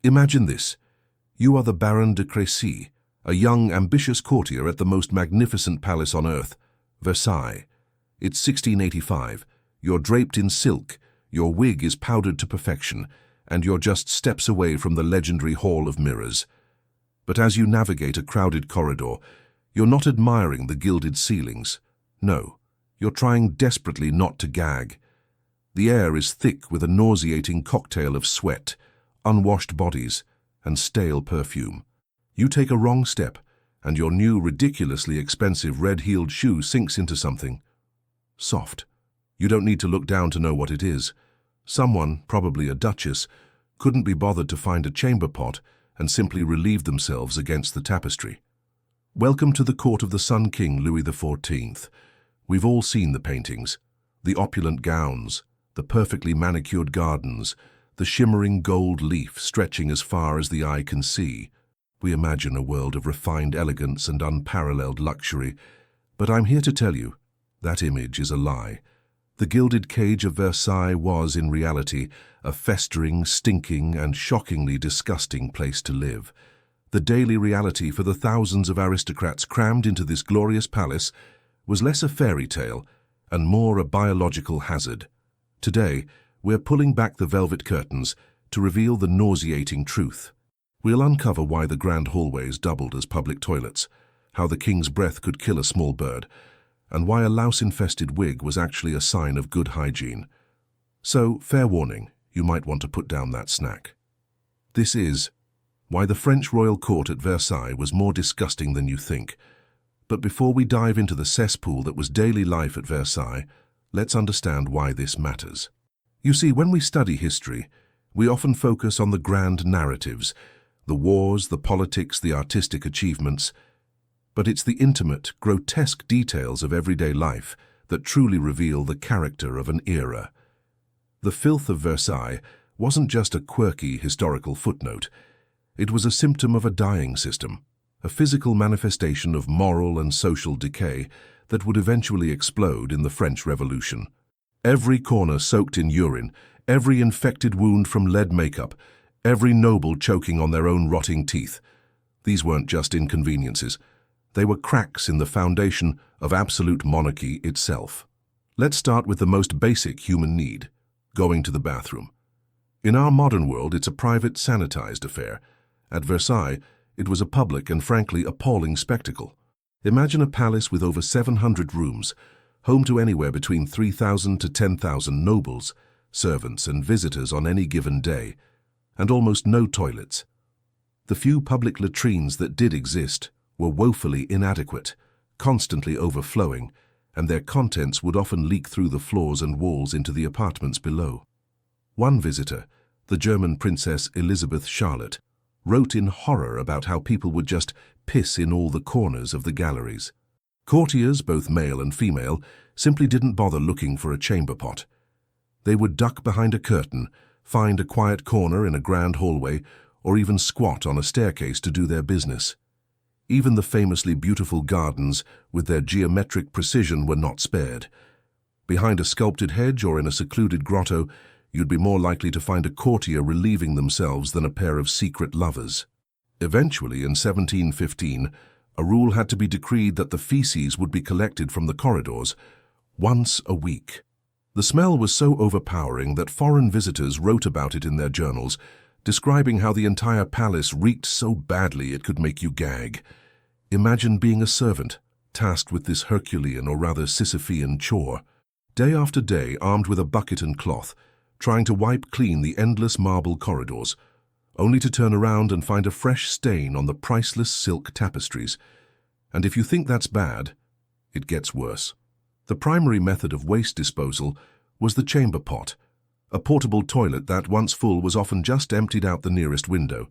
Imagine this. You are the Baron de Crécy, a young, ambitious courtier at the most magnificent palace on earth, Versailles. It's 1685. You're draped in silk, your wig is powdered to perfection, and you're just steps away from the legendary Hall of Mirrors. But as you navigate a crowded corridor, you're not admiring the gilded ceilings. No, you're trying desperately not to gag. The air is thick with a nauseating cocktail of sweat, unwashed bodies, and stale perfume. You take a wrong step, and your new, ridiculously expensive red-heeled shoe sinks into something soft. You don't need to look down to know what it is. Someone, probably a duchess, couldn't be bothered to find a chamber pot and simply relieved themselves against the tapestry. Welcome to the court of the Sun King Louis XIV. We've all seen the paintings, the opulent gowns, the perfectly manicured gardens, the shimmering gold leaf stretching as far as the eye can see. We imagine a world of refined elegance and unparalleled luxury, but I'm here to tell you, that image is a lie. The gilded cage of Versailles was, in reality, a festering, stinking, and shockingly disgusting place to live. The daily reality for the thousands of aristocrats crammed into this glorious palace was less a fairy tale and more a biological hazard. Today, we're pulling back the velvet curtains to reveal the nauseating truth. We'll uncover why the grand hallways doubled as public toilets, how the king's breath could kill a small bird, and why a louse-infested wig was actually a sign of good hygiene. So, fair warning, you might want to put down that snack. This is why the French royal court at Versailles was more disgusting than you think. But before we dive into the cesspool that was daily life at Versailles, let's understand why this matters. You see, when we study history, we often focus on the grand narratives, the wars, the politics, the artistic achievements, but it's the intimate, grotesque details of everyday life that truly reveal the character of an era. The filth of Versailles wasn't just a quirky historical footnote. It was a symptom of a dying system, a physical manifestation of moral and social decay that would eventually explode in the French Revolution. Every corner soaked in urine, every infected wound from lead makeup, every noble choking on their own rotting teeth. These weren't just inconveniences. They were cracks in the foundation of absolute monarchy itself. Let's start with the most basic human need, going to the bathroom. In our modern world, it's a private, sanitized affair. At Versailles, it was a public and frankly appalling spectacle. Imagine a palace with over 700 rooms, home to anywhere between 3,000 to 10,000 nobles, servants and visitors on any given day, and almost no toilets. The few public latrines that did exist were woefully inadequate, constantly overflowing, and their contents would often leak through the floors and walls into the apartments below. One visitor, the German Princess Elizabeth Charlotte, wrote in horror about how people would just piss in all the corners of the galleries. Courtiers, both male and female, simply didn't bother looking for a chamber pot. They would duck behind a curtain, find a quiet corner in a grand hallway, or even squat on a staircase to do their business. Even the famously beautiful gardens, with their geometric precision, were not spared. Behind a sculpted hedge or in a secluded grotto, you'd be more likely to find a courtier relieving themselves than a pair of secret lovers. Eventually, in 1715, a rule had to be decreed that the feces would be collected from the corridors once a week. The smell was so overpowering that foreign visitors wrote about it in their journals, describing how the entire palace reeked so badly it could make you gag. Imagine being a servant, tasked with this Herculean or rather Sisyphean chore. Day after day, armed with a bucket and cloth, trying to wipe clean the endless marble corridors, only to turn around and find a fresh stain on the priceless silk tapestries. And if you think that's bad, it gets worse. The primary method of waste disposal was the chamber pot, a portable toilet that, once full, was often just emptied out the nearest window.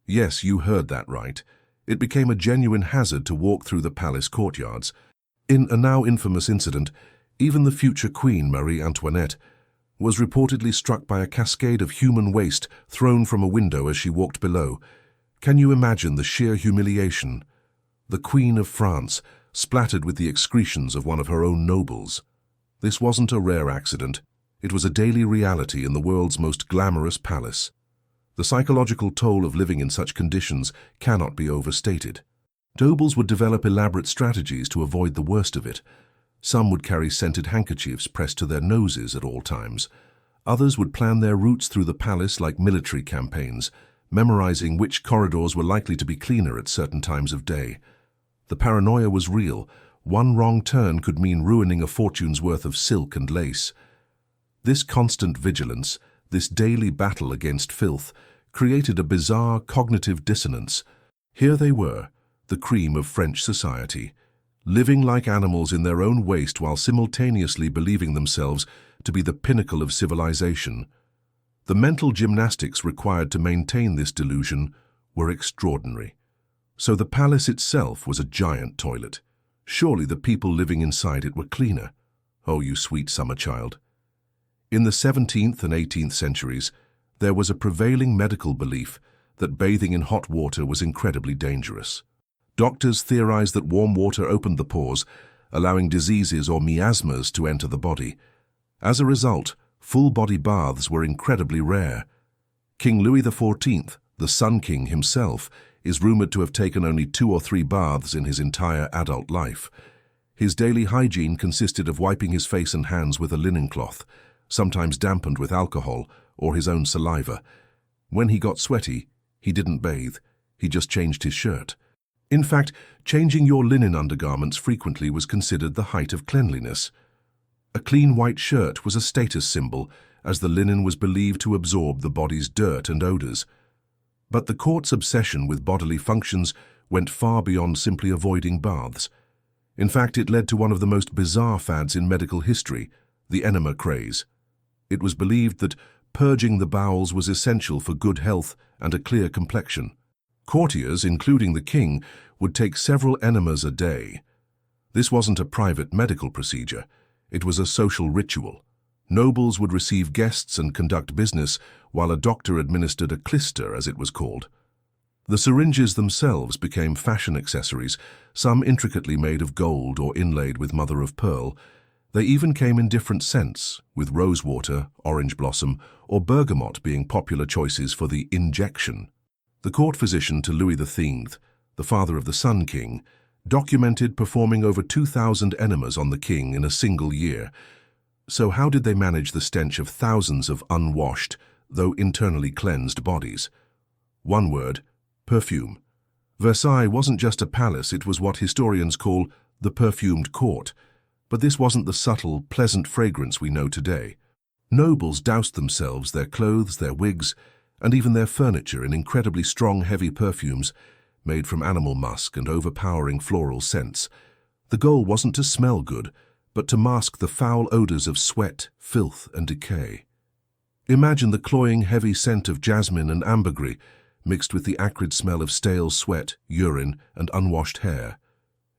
Yes, you heard that right. It became a genuine hazard to walk through the palace courtyards. In a now infamous incident, even the future Queen, Marie Antoinette, was reportedly struck by a cascade of human waste thrown from a window as she walked below. Can you imagine the sheer humiliation? The Queen of France, splattered with the excretions of one of her own nobles. This wasn't a rare accident. It was a daily reality in the world's most glamorous palace. The psychological toll of living in such conditions cannot be overstated. Nobles would develop elaborate strategies to avoid the worst of it. Some would carry scented handkerchiefs pressed to their noses at all times. Others would plan their routes through the palace like military campaigns, memorizing which corridors were likely to be cleaner at certain times of day. The paranoia was real. One wrong turn could mean ruining a fortune's worth of silk and lace. This constant vigilance, this daily battle against filth, created a bizarre cognitive dissonance. Here they were, the cream of French society, living like animals in their own waste while simultaneously believing themselves to be the pinnacle of civilization. The mental gymnastics required to maintain this delusion were extraordinary. So the palace itself was a giant toilet. Surely the people living inside it were cleaner. Oh, you sweet summer child. In the 17th and 18th centuries, there was a prevailing medical belief that bathing in hot water was incredibly dangerous. Doctors theorized that warm water opened the pores, allowing diseases or miasmas to enter the body. As a result, full-body baths were incredibly rare. King Louis XIV, the Sun King himself, is rumored to have taken only 2 or 3 baths in his entire adult life. His daily hygiene consisted of wiping his face and hands with a linen cloth, sometimes dampened with alcohol or his own saliva. When he got sweaty, he didn't bathe, he just changed his shirt. In fact, changing your linen undergarments frequently was considered the height of cleanliness. A clean white shirt was a status symbol, as the linen was believed to absorb the body's dirt and odors. But the court's obsession with bodily functions went far beyond simply avoiding baths. In fact, it led to one of the most bizarre fads in medical history, the enema craze. It was believed that purging the bowels was essential for good health and a clear complexion. Courtiers, including the king, would take several enemas a day. This wasn't a private medical procedure. It was a social ritual. Nobles would receive guests and conduct business, while a doctor administered a clyster, as it was called. The syringes themselves became fashion accessories, some intricately made of gold or inlaid with mother-of-pearl. They even came in different scents, with rosewater, orange blossom, or bergamot being popular choices for the injection. The court physician to Louis XIII, the father of the Sun King, documented performing over 2,000 enemas on the king in a single year. So how did they manage the stench of thousands of unwashed, though internally cleansed bodies? One word: perfume. Versailles wasn't just a palace, it was what historians call the perfumed court. But this wasn't the subtle, pleasant fragrance we know today. Nobles doused themselves, their clothes, their wigs, and even their furniture in incredibly strong, heavy perfumes made from animal musk and overpowering floral scents. The goal wasn't to smell good, but to mask the foul odors of sweat, filth, and decay. Imagine the cloying, heavy scent of jasmine and ambergris mixed with the acrid smell of stale sweat, urine, and unwashed hair.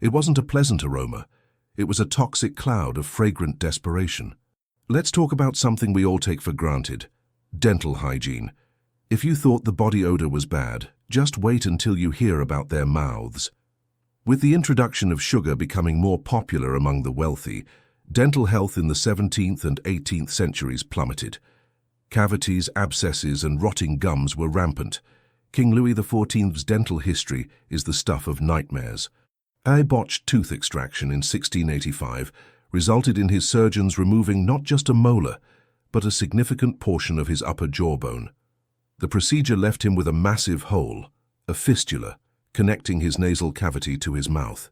It wasn't a pleasant aroma. It was a toxic cloud of fragrant desperation. Let's talk about something we all take for granted: dental hygiene. If you thought the body odor was bad, just wait until you hear about their mouths. With the introduction of sugar becoming more popular among the wealthy, dental health in the 17th and 18th centuries plummeted. Cavities, abscesses, and rotting gums were rampant. King Louis XIV's dental history is the stuff of nightmares. A botched tooth extraction in 1685 resulted in his surgeons removing not just a molar, but a significant portion of his upper jawbone. The procedure left him with a massive hole, a fistula, connecting his nasal cavity to his mouth.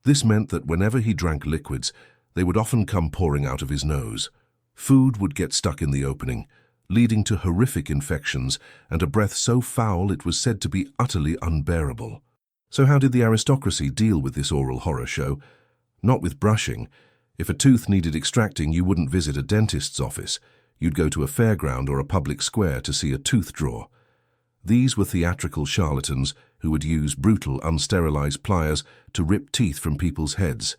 This meant that whenever he drank liquids, they would often come pouring out of his nose. Food would get stuck in the opening, leading to horrific infections and a breath so foul it was said to be utterly unbearable. So how did the aristocracy deal with this oral horror show? Not with brushing. If a tooth needed extracting, you wouldn't visit a dentist's office. You'd go to a fairground or a public square to see a tooth drawer. These were theatrical charlatans who would use brutal, unsterilized pliers to rip teeth from people's heads,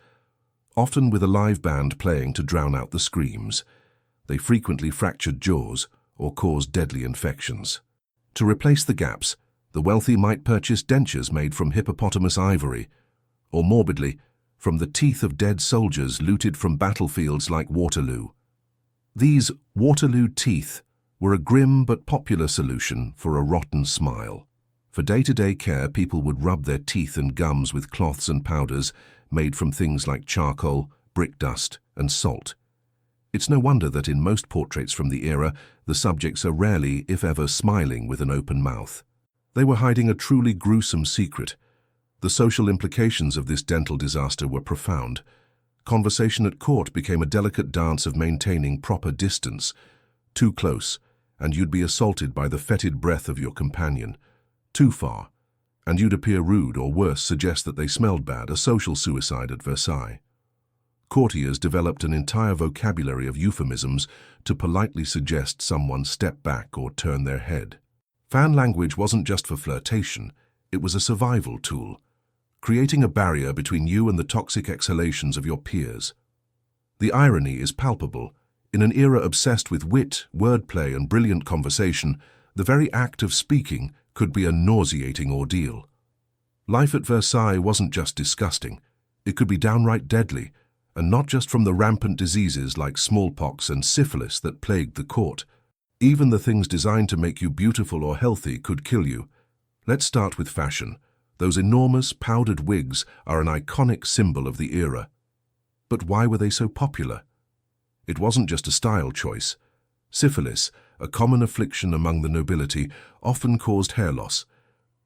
often with a live band playing to drown out the screams. They frequently fractured jaws or caused deadly infections. To replace the gaps, the wealthy might purchase dentures made from hippopotamus ivory, or morbidly, from the teeth of dead soldiers looted from battlefields like Waterloo. These Waterloo teeth were a grim but popular solution for a rotten smile. For day-to-day care, people would rub their teeth and gums with cloths and powders made from things like charcoal, brick dust, and salt. It's no wonder that in most portraits from the era, the subjects are rarely, if ever, smiling with an open mouth. They were hiding a truly gruesome secret. The social implications of this dental disaster were profound. Conversation at court became a delicate dance of maintaining proper distance. Too close, and you'd be assaulted by the fetid breath of your companion. Too far, and you'd appear rude or worse, suggest that they smelled bad, a social suicide at Versailles. Courtiers developed an entire vocabulary of euphemisms to politely suggest someone step back or turn their head. Fan language wasn't just for flirtation, it was a survival tool, creating a barrier between you and the toxic exhalations of your peers. The irony is palpable. In an era obsessed with wit, wordplay, and brilliant conversation, the very act of speaking could be a nauseating ordeal. Life at Versailles wasn't just disgusting, it could be downright deadly, and not just from the rampant diseases like smallpox and syphilis that plagued the court. Even the things designed to make you beautiful or healthy could kill you. Let's start with fashion. Those enormous powdered wigs are an iconic symbol of the era. But why were they so popular? It wasn't just a style choice. Syphilis, a common affliction among the nobility, often caused hair loss.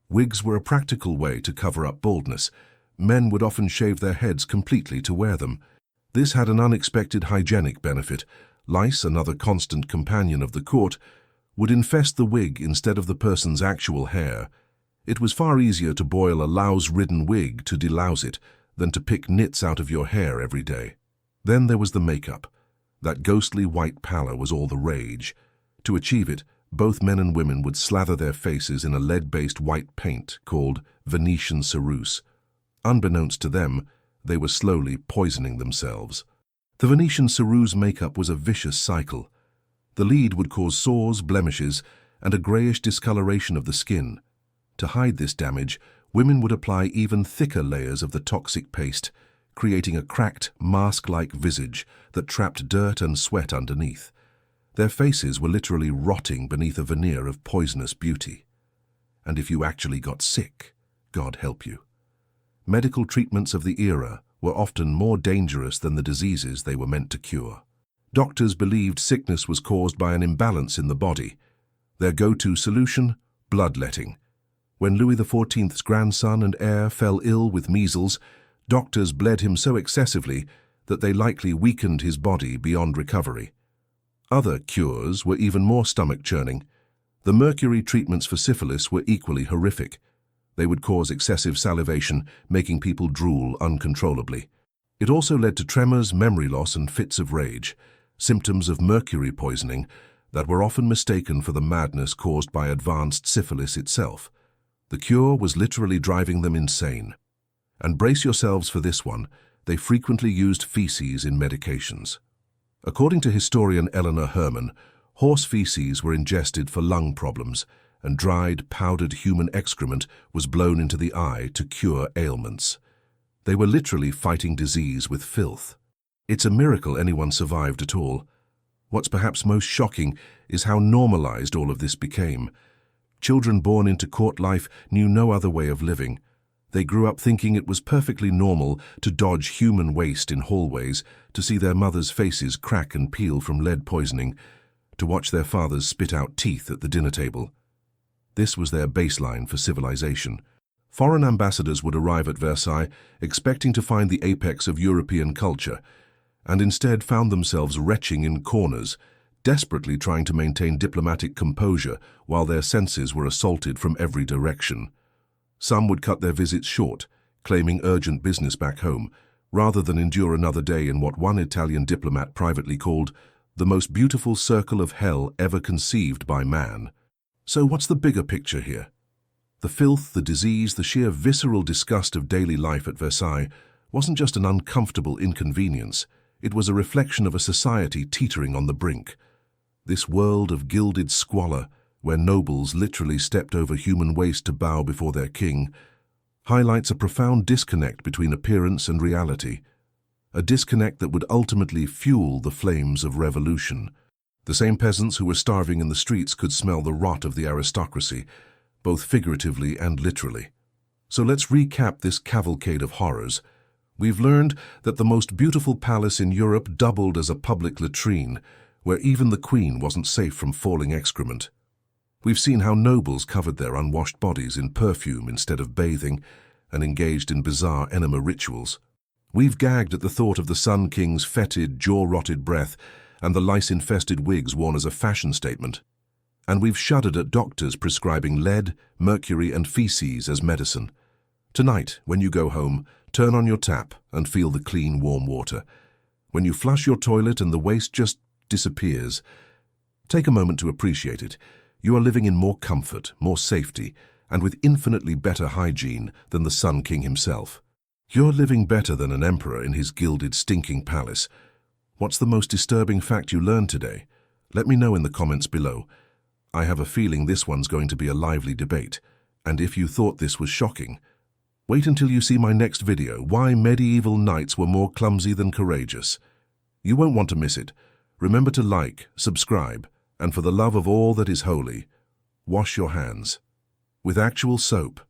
Wigs were a practical way to cover up baldness. Men would often shave their heads completely to wear them. This had an unexpected hygienic benefit. Lice, another constant companion of the court, would infest the wig instead of the person's actual hair. It was far easier to boil a louse-ridden wig to delouse it than to pick nits out of your hair every day. Then there was the makeup. That ghostly white pallor was all the rage. To achieve it, both men and women would slather their faces in a lead-based white paint called Venetian ceruse. Unbeknownst to them, they were slowly poisoning themselves. The Venetian ceruse makeup was a vicious cycle. The lead would cause sores, blemishes, and a grayish discoloration of the skin. To hide this damage, women would apply even thicker layers of the toxic paste, creating a cracked, mask-like visage that trapped dirt and sweat underneath. Their faces were literally rotting beneath a veneer of poisonous beauty. And if you actually got sick, God help you. Medical treatments of the era were often more dangerous than the diseases they were meant to cure. Doctors believed sickness was caused by an imbalance in the body. Their go-to solution? Bloodletting. When Louis XIV's grandson and heir fell ill with measles, doctors bled him so excessively that they likely weakened his body beyond recovery. Other cures were even more stomach-churning. The mercury treatments for syphilis were equally horrific. They would cause excessive salivation, making people drool uncontrollably. It also led to tremors, memory loss, and fits of rage, symptoms of mercury poisoning that were often mistaken for the madness caused by advanced syphilis itself. The cure was literally driving them insane. And brace yourselves for this one, they frequently used feces in medications. According to historian Eleanor Herman, horse feces were ingested for lung problems, and dried, powdered human excrement was blown into the eye to cure ailments. They were literally fighting disease with filth. It's a miracle anyone survived at all. What's perhaps most shocking is how normalized all of this became. Children born into court life knew no other way of living. They grew up thinking it was perfectly normal to dodge human waste in hallways, to see their mothers' faces crack and peel from lead poisoning, to watch their fathers spit out teeth at the dinner table. This was their baseline for civilization. Foreign ambassadors would arrive at Versailles expecting to find the apex of European culture, and instead found themselves retching in corners, desperately trying to maintain diplomatic composure while their senses were assaulted from every direction. Some would cut their visits short, claiming urgent business back home, rather than endure another day in what one Italian diplomat privately called the most beautiful circle of hell ever conceived by man. So what's the bigger picture here? The filth, the disease, the sheer visceral disgust of daily life at Versailles wasn't just an uncomfortable inconvenience, it was a reflection of a society teetering on the brink. This world of gilded squalor, where nobles literally stepped over human waste to bow before their king, highlights a profound disconnect between appearance and reality, a disconnect that would ultimately fuel the flames of revolution. The same peasants who were starving in the streets could smell the rot of the aristocracy, both figuratively and literally. So let's recap this cavalcade of horrors. We've learned that the most beautiful palace in Europe doubled as a public latrine, where even the queen wasn't safe from falling excrement. We've seen how nobles covered their unwashed bodies in perfume instead of bathing, and engaged in bizarre enema rituals. We've gagged at the thought of the Sun King's fetid, jaw-rotted breath and the lice-infested wigs worn as a fashion statement. And we've shuddered at doctors prescribing lead, mercury and feces as medicine. Tonight, when you go home, turn on your tap and feel the clean, warm water. When you flush your toilet and the waste just disappears, take a moment to appreciate it. You are living in more comfort, more safety, and with infinitely better hygiene than the Sun King himself. You're living better than an emperor in his gilded, stinking palace. What's the most disturbing fact you learned today? Let me know in the comments below. I have a feeling this one's going to be a lively debate. And if you thought this was shocking, wait until you see my next video, Why Medieval Knights Were More Clumsy Than Courageous. You won't want to miss it. Remember to like, subscribe, and for the love of all that is holy, wash your hands with actual soap.